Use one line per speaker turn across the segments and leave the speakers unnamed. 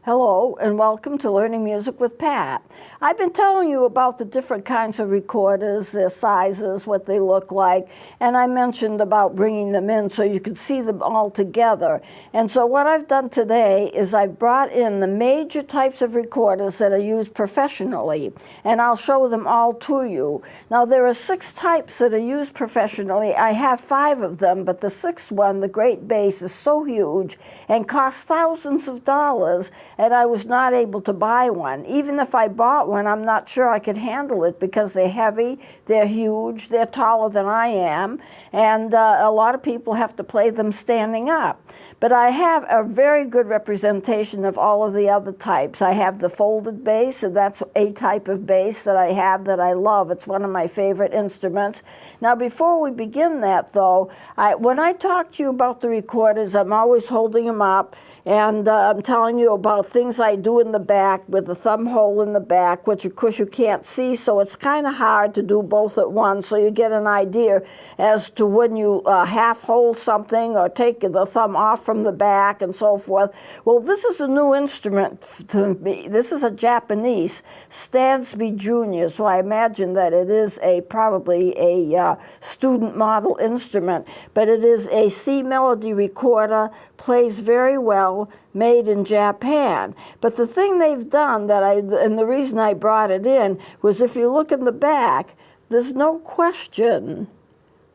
Hello and welcome to Learning Music with Pat. I've been telling you about the different kinds of recorders, their sizes, what they look like, and I mentioned about bringing them in so you could see them all together. And so what I've done today is I've brought in the major types of recorders that are used professionally, and I'll show them all to you. Now there are 6 types that are used professionally. I have 5 of them, but the 6th one, the great bass, is so huge and costs thousands of dollars, and I was not able to buy one. Even if I bought one, I'm not sure I could handle it because they're heavy, they're huge, they're taller than I am, and a lot of people have to play them standing up. But I have a very good representation of all of the other types. I have the folded bass, and that's a type of bass that I have that I love. It's one of my favorite instruments. Now, before we begin that, though, when I talk to you about the recorders, I'm always holding them up, and I'm telling you about things I do in the back with the thumb hole in the back, which of course you can't see, so it's kind of hard to do both at once, so you get an idea as to when you half hold something or take the thumb off from the back and so forth. Well, this is a new instrument to me. This is a Japanese Stansby Jr., so I imagine that it is probably a student model instrument, but it is a C melody recorder, plays very well, made in Japan. But the thing they've done and the reason I brought it in was if you look in the back, there's no question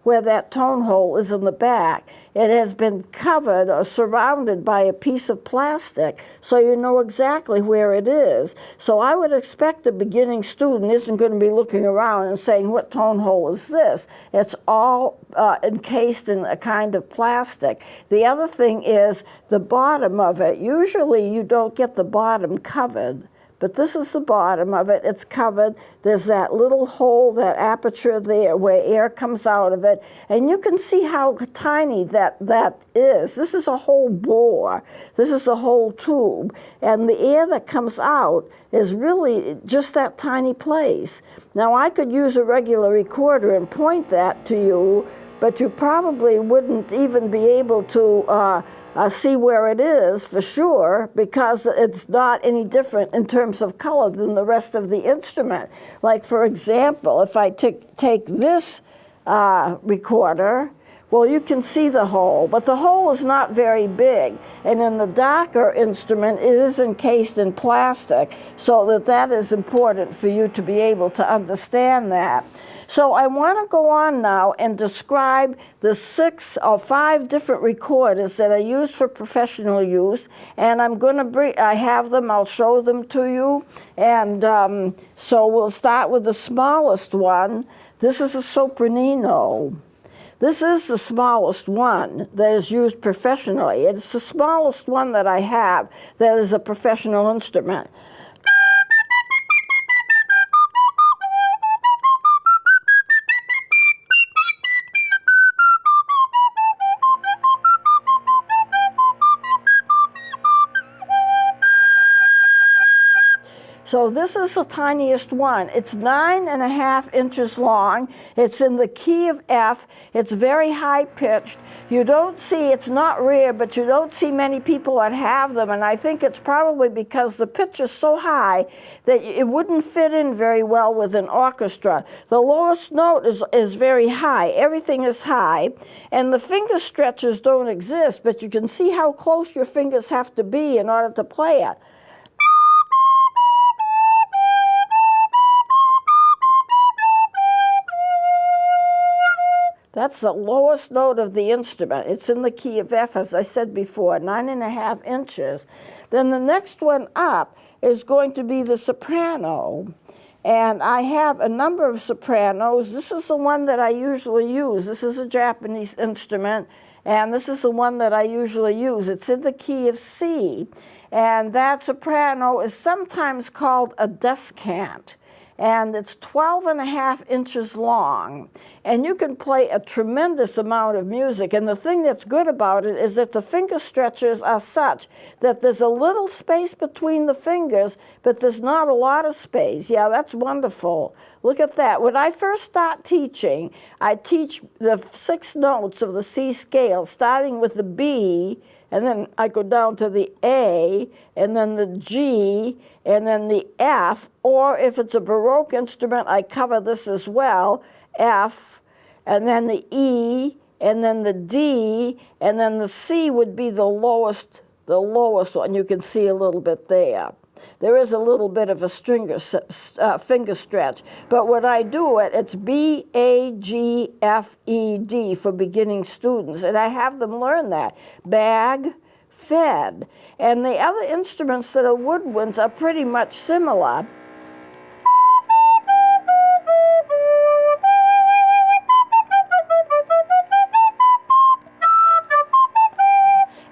where that tone hole is in the back. It has been covered or surrounded by a piece of plastic, so you know exactly where it is. So I would expect a beginning student isn't going to be looking around and saying, what tone hole is this? It's all encased in a kind of plastic. The other thing is the bottom of it. Usually you don't get the bottom covered, but this is the bottom of it. It's covered. There's that little hole, that aperture there where air comes out of it. And you can see how tiny that is. This is a whole bore. This is a whole tube. And the air that comes out is really just that tiny place. Now, I could use a regular recorder and point that to you, but you probably wouldn't even be able to see where it is for sure, because it's not any different in terms of color than the rest of the instrument. Like, for example, if I take this recorder, well, you can see the hole, but the hole is not very big. And in the darker instrument, it is encased in plastic, so that is important for you to be able to understand that. So I want to go on now and describe the 6 or 5 different recorders that are used for professional use. And I'm going to I have them, I'll show them to you. And so we'll start with the smallest one. This is a sopranino. This is the smallest one that is used professionally. It's the smallest one that I have that is a professional instrument. So this is the tiniest one. It's 9.5 inches long. It's in the key of F. It's very high pitched. You don't see, it's not rare, but you don't see many people that have them. And I think it's probably because the pitch is so high that it wouldn't fit in very well with an orchestra. The lowest note is very high. Everything is high. And the finger stretches don't exist, but you can see how close your fingers have to be in order to play it. That's the lowest note of the instrument. It's in the key of F, as I said before, 9.5 inches. Then the next one up is going to be the soprano. And I have a number of sopranos. This is the one that I usually use. This is a Japanese instrument, and this is the one that I usually use. It's in the key of C. And that soprano is sometimes called a descant. And it's 12.5 inches long. And you can play a tremendous amount of music. And the thing that's good about it is that the finger stretches are such that there's a little space between the fingers, but there's not a lot of space. Yeah, that's wonderful. Look at that. When I first start teaching, I teach the 6 notes of the C scale, starting with the B and then I go down to the A, and then the G, and then the F, or if it's a Baroque instrument, I cover this as well, F, and then the E, and then the D, and then the C would be the lowest one. You can see a little bit there. There is a little bit of a finger stretch, but when I do it, it's B, A, G, F, E, D for beginning students, and I have them learn that. Bag, fed. And the other instruments that are woodwinds are pretty much similar.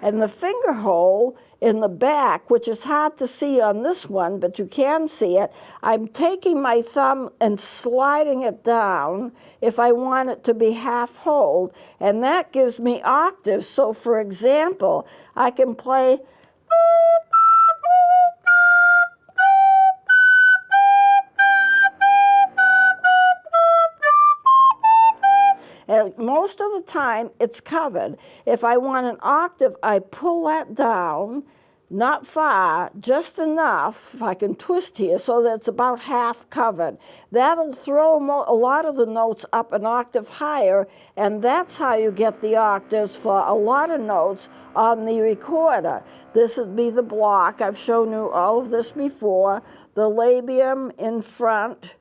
And the finger hole in the back, which is hard to see on this one, but you can see it, I'm taking my thumb and sliding it down if I want it to be half holed, and that gives me octaves. So for example, I can play and most of the time, it's covered. If I want an octave, I pull that down, not far, just enough, if I can twist here, so that it's about half covered. That'll throw a lot of the notes up an octave higher, and that's how you get the octaves for a lot of notes on the recorder. This would be the block. I've shown you all of this before. The labium in front,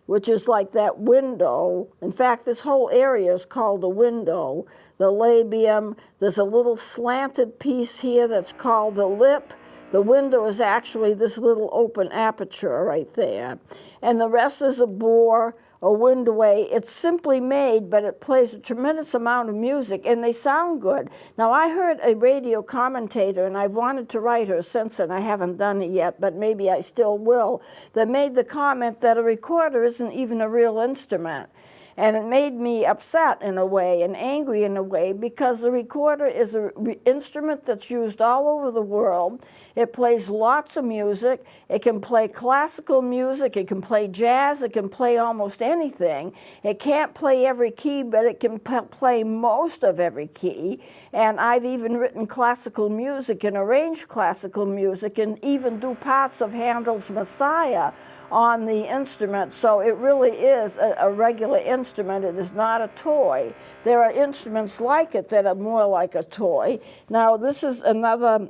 which is like that window. In fact, this whole area is called a window. The labium, there's a little slanted piece here that's called the lip. The window is actually this little open aperture right there. And the rest is a bore, a windoway. It's simply made, but it plays a tremendous amount of music, and they sound good. Now, I heard a radio commentator, and I've wanted to write her since then. I haven't done it yet, but maybe I still will, that made the comment that a recorder isn't even a real instrument. And it made me upset in a way and angry in a way, because the recorder is an instrument that's used all over the world. It plays lots of music. It can play classical music. It can play jazz. It can play almost anything. It can't play every key, but it can play most of every key. And I've even written classical music and arranged classical music and even do parts of Handel's Messiah on the instrument. So it really is a regular instrument. It is not a toy. There are instruments like it that are more like a toy. Now, this is another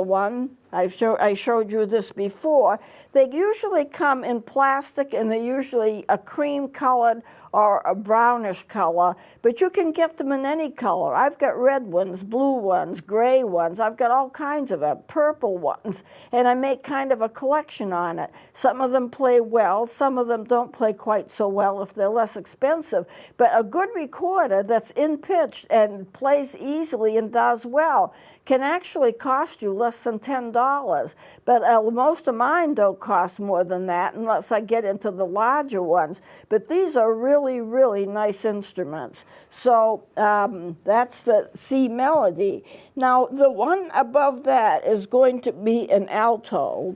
one. I showed you this before. They usually come in plastic, and they're usually a cream colored or a brownish color, but you can get them in any color. I've got red ones, blue ones, gray ones. I've got all kinds of them, purple ones, and I make kind of a collection on it. Some of them play well, some of them don't play quite so well if they're less expensive, but a good recorder that's in pitch and plays easily and does well can actually cost you less than $10. But most of mine don't cost more than that unless I get into the larger ones. But these are really, really nice instruments. So that's the C melody. Now, the one above that is going to be an alto.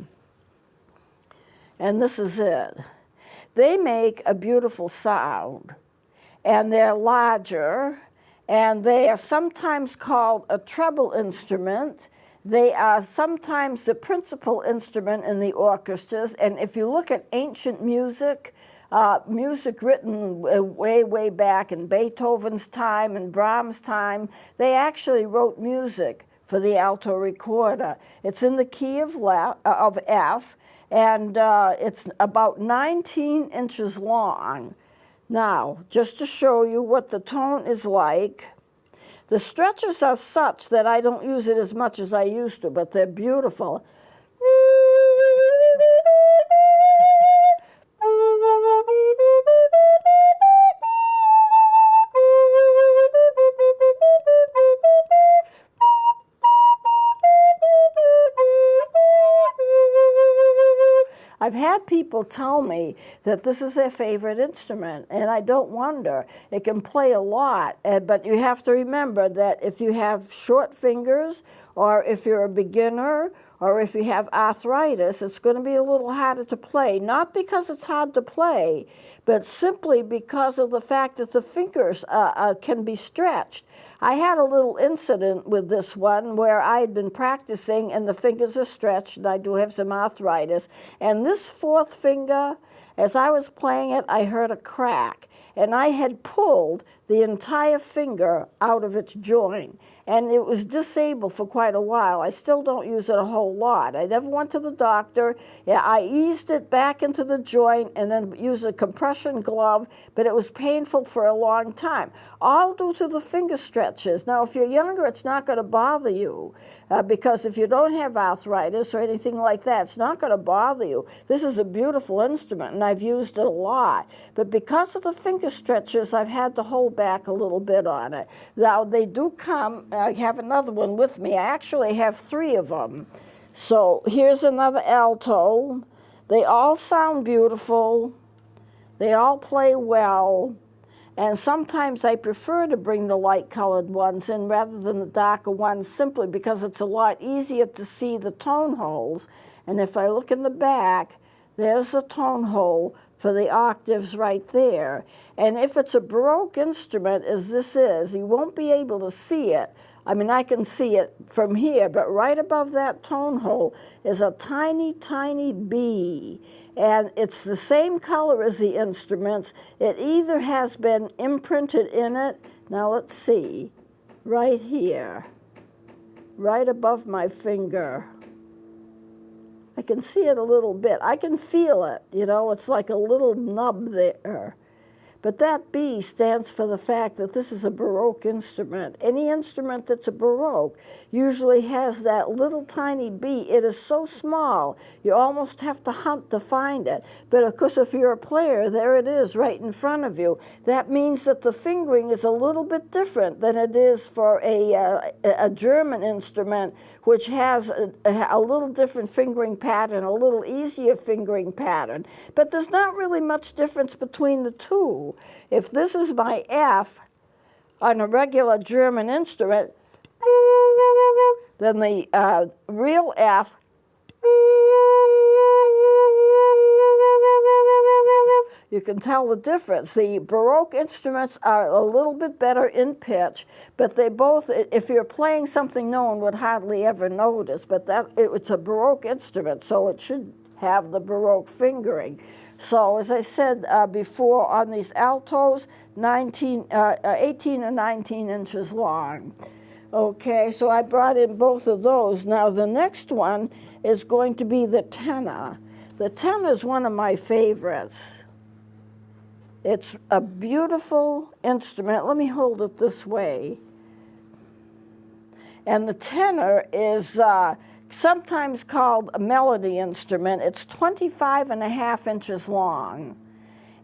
And this is it. They make a beautiful sound, and they're larger, and they are sometimes called a treble instrument. They are sometimes the principal instrument in the orchestras, and if you look at ancient music, music written way, way back in Beethoven's time and Brahms' time, they actually wrote music for the alto recorder. It's in the key of F, and it's about 19 inches long. Now, just to show you what the tone is like, the stretches are such that I don't use it as much as I used to, but they're beautiful. I've had people tell me that this is their favorite instrument, and I don't wonder. It can play a lot, but you have to remember that if you have short fingers, or if you're a beginner, or if you have arthritis, it's going to be a little harder to play. Not because it's hard to play, but simply because of the fact that the fingers can be stretched. I had a little incident with this one where I had been practicing and the fingers are stretched, and I do have some arthritis. And this fourth finger, as I was playing it, I heard a crack. And I had pulled the entire finger out of its joint. And it was disabled for quite a while. I still don't use it a whole lot. I never went to the doctor. Yeah, I eased it back into the joint and then used a compression glove, but it was painful for a long time, all due to the finger stretches. Now, if you're younger, it's not going to bother you because if you don't have arthritis or anything like that, it's not going to bother you. This is a beautiful instrument, and I've used it a lot. But because of the finger stretches, I've had to hold back a little bit on it. Now, they do come. I have another one with me. I actually have 3 of them. So here's another alto. They all sound beautiful. They all play well. And sometimes I prefer to bring the light-colored ones in rather than the darker ones, simply because it's a lot easier to see the tone holes. And if I look in the back, there's the tone hole for the octaves right there. And if it's a Baroque instrument, as this is, you won't be able to see it. I mean, I can see it from here, but right above that tone hole is a tiny, tiny B. And it's the same color as the instruments. It either has been imprinted in it. Now let's see, right here, right above my finger. I can see it a little bit. I can feel it, you know, it's like a little nub there. But that B stands for the fact that this is a Baroque instrument. Any instrument that's a Baroque usually has that little tiny B. It is so small, you almost have to hunt to find it. But of course, if you're a player, there it is right in front of you. That means that the fingering is a little bit different than it is for a German instrument, which has a little different fingering pattern, a little easier fingering pattern. But there's not really much difference between the two. If this is my F on a regular German instrument, then the real F you can tell the difference. The Baroque instruments are a little bit better in pitch, but they both, if you're playing something no one would hardly ever notice, but it's a Baroque instrument, so it should have the Baroque fingering. So as I said before, on these altos, 18 or 19 inches long. Okay, so I brought in both of those. Now the next one is going to be the tenor. The tenor is one of my favorites. It's a beautiful instrument. Let me hold it this way. And the tenor is sometimes called a melody instrument. It's 25.5 inches long.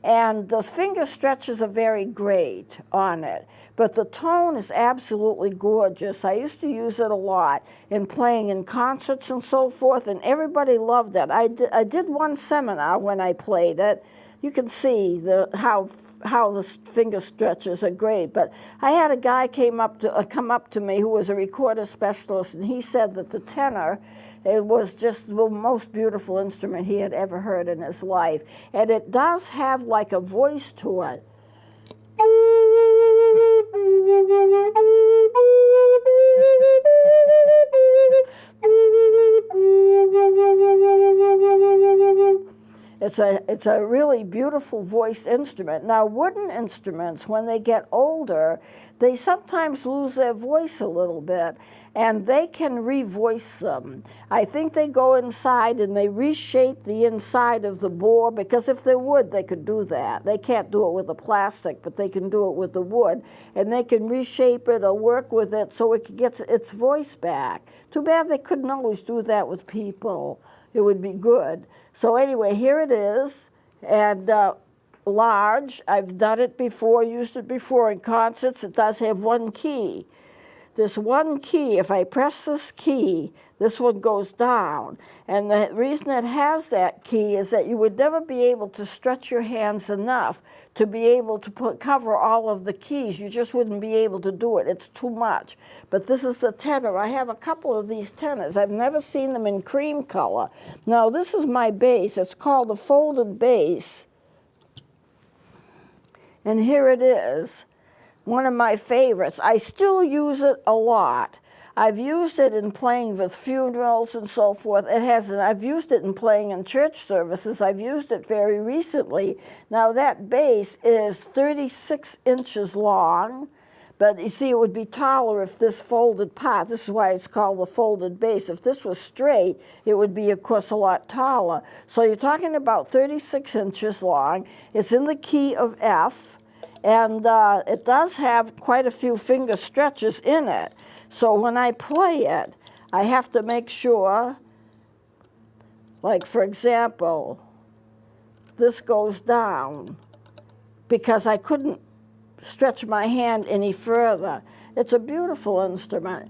And the finger stretches are very great on it. But the tone is absolutely gorgeous. I used to use it a lot in playing in concerts and so forth, and everybody loved it. I did one seminar when I played it. You can see how the finger stretches are great. But I had a guy come up to me who was a recorder specialist, and he said that the tenor, it was just the most beautiful instrument he had ever heard in his life. And it does have like a voice to it. It's a really beautiful voiced instrument. Now, wooden instruments, when they get older, they sometimes lose their voice a little bit, and they can revoice them. I think they go inside and they reshape the inside of the bore, because if they're wood, they could do that. They can't do it with the plastic, but they can do it with the wood, and they can reshape it or work with it so it gets its voice back. Too bad they couldn't always do that with people. It would be good. So anyway, here it is, and large. I've done it before, used it before in concerts. It does have one key. this one key, if I press this key, this one goes down. And the reason it has that key is that you would never be able to stretch your hands enough to be able to cover all of the keys. You just wouldn't be able to do it. It's too much. But this is the tenor. I have a couple of these tenors. I've never seen them in cream color. Now, this is my bass. It's called a folded bass. And here it is, one of my favorites. I still use it a lot. I've used it in playing with funerals and so forth. I've used it in playing in church services. I've used it very recently. Now that bass is 36 inches long, but you see it would be taller if this folded part, this is why it's called the folded bass. If this was straight, it would be, of course, a lot taller. So you're talking about 36 inches long. It's in the key of F, and it does have quite a few finger stretches in it. So when I play it, I have to make sure, like for example, this goes down because I couldn't stretch my hand any further. It's a beautiful instrument.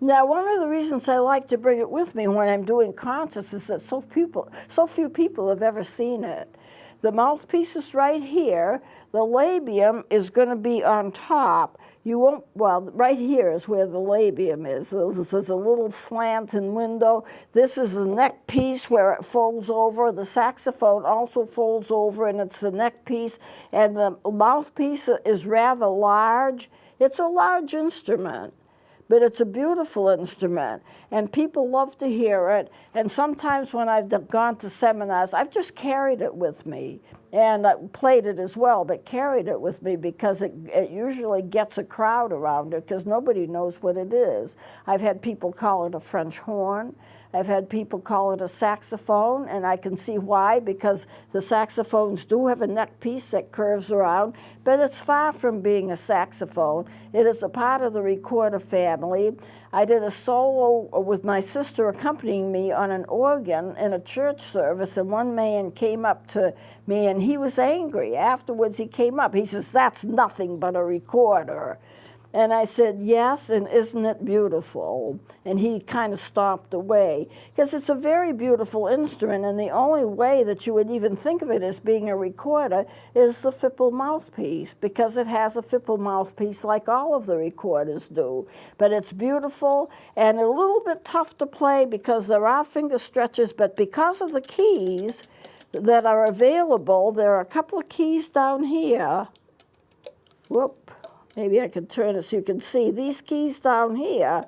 Now, one of the reasons I like to bring it with me when I'm doing concerts is that so few people have ever seen it. The mouthpiece is right here. The labium is going to be on top. You won't, well, right here is where the labium is. There's a little slanting window. This is the neck piece where it folds over. The saxophone also folds over, and it's the neck piece. And the mouthpiece is rather large. It's a large instrument, but it's a beautiful instrument, and people love to hear it. And sometimes when I've gone to seminars, I've just carried it with me. And I played it as well, but carried it with me because it usually gets a crowd around it because nobody knows what it is. I've had people call it a French horn. I've had people call it a saxophone, and I can see why, because the saxophones do have a neck piece that curves around, but it's far from being a saxophone. It is a part of the recorder family. I did a solo with my sister accompanying me on an organ in a church service, and one man came up to me, and he was angry. Afterwards, he came up. He says, "That's nothing but a recorder." And I said, "Yes, and isn't it beautiful?" And he kind of stomped away, because it's a very beautiful instrument, and the only way that you would even think of it as being a recorder is the Fipple mouthpiece, because it has a Fipple mouthpiece like all of the recorders do. But it's beautiful and a little bit tough to play because there are finger stretches, but because of the keys that are available, there are a couple of keys down here. Whoop. Maybe I can turn it so you can see. These keys down here,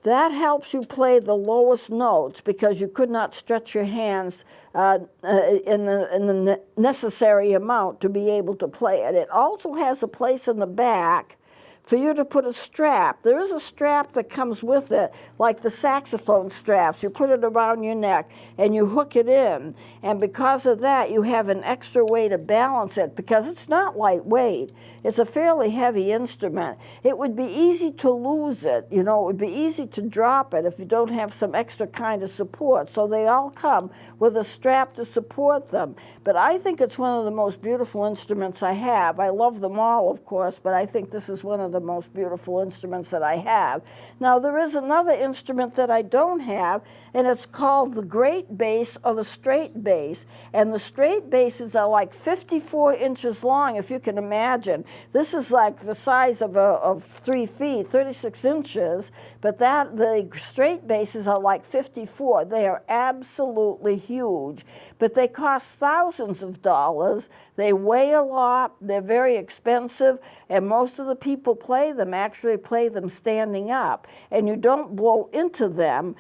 that helps you play the lowest notes because you could not stretch your hands in the necessary amount to be able to play it. It also has a place in the back for you to put a strap. There is a strap that comes with it, like the saxophone straps. You put it around your neck and you hook it in. And because of that, you have an extra way to balance it because it's not lightweight. It's a fairly heavy instrument. It would be easy to lose it. You know, it would be easy to drop it if you don't have some extra kind of support. So they all come with a strap to support them. But I think it's one of the most beautiful instruments I have. I love them all, of course, but I think this is one of the most beautiful instruments that I have. Now, there is another instrument that I don't have, and it's called the great bass or the straight bass. And the straight basses are like 54 inches long, if you can imagine. This is like the size of 3 feet, 36 inches, but the straight basses are like 54. They are absolutely huge, but they cost thousands of dollars. They weigh a lot. They're very expensive, and most of the people actually play them standing up, and you don't blow into them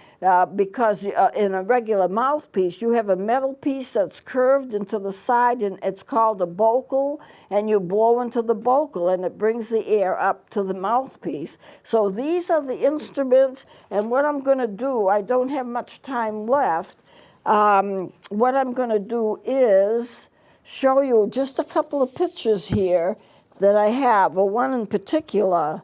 because in a regular mouthpiece you have a metal piece that's curved into the side, and it's called a bocal, and you blow into the bocal and it brings the air up to the mouthpiece. So these are the instruments, and what I'm going to do, I don't have much time left. What I'm going to do is show you just a couple of pictures here that I have, one in particular,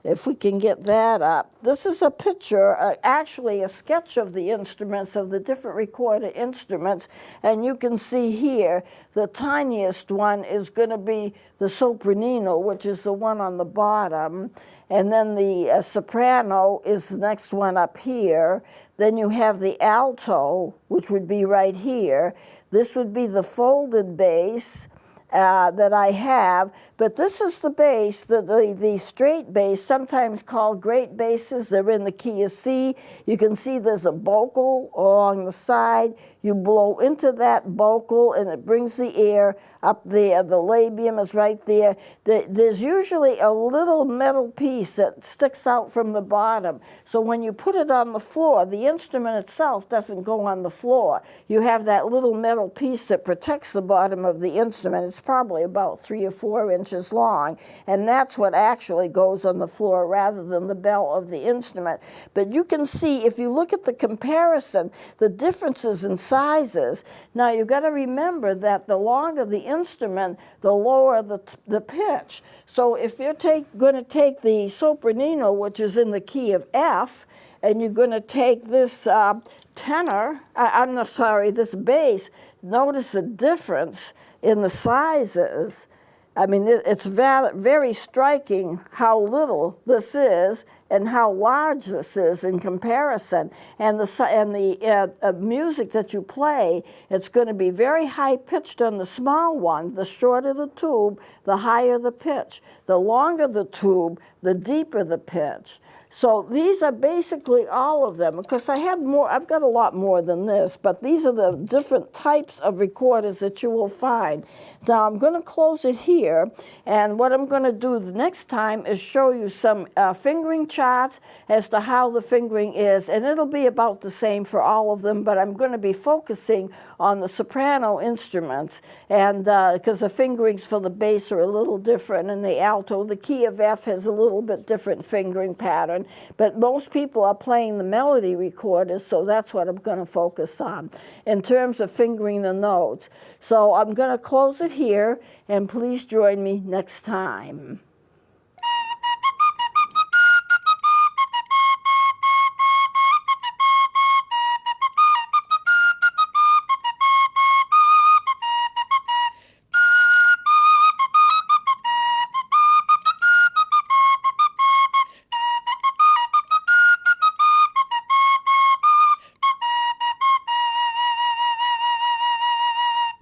if we can get that up. This is a picture, actually a sketch of the instruments, of the different recorder instruments, and you can see here the tiniest one is going to be the sopranino, which is the one on the bottom, and then the soprano is the next one up here. Then you have the alto, which would be right here. This would be the folded bass that I have, but this is the bass, the straight bass, sometimes called great basses. They're in the key of C. You can see there's a bocal along the side. You blow into that bocal and it brings the air up there. The labium is right there. There's usually a little metal piece that sticks out from the bottom. So when you put it on the floor, the instrument itself doesn't go on the floor. You have that little metal piece that protects the bottom of the instrument. It's probably about 3 or 4 inches long, and that's what actually goes on the floor rather than the bell of the instrument. But you can see, if you look at the comparison, the differences in sizes. Now you've got to remember that the longer the instrument, the lower the pitch. So if you're going to take the sopranino, which is in the key of F, and you're going to take this tenor, this bass, notice the difference in the sizes. I mean, it's very striking how little this is and how large this is in comparison. And the music that you play, it's going to be very high pitched on the small one. The shorter the tube, the higher the pitch. The longer the tube, the deeper the pitch. So these are basically all of them. Because I have more, I've got a lot more than this, but these are the different types of recorders that you will find. Now I'm going to close it here, and what I'm going to do the next time is show you some fingering charts as to how the fingering is, and it'll be about the same for all of them, but I'm going to be focusing on the soprano instruments, and because the fingerings for the bass are a little different, and the alto, the key of F has a little bit different fingering pattern, but most people are playing the melody recorders, so that's what I'm going to focus on in terms of fingering the notes. So I'm going to close it here, and please join me next time.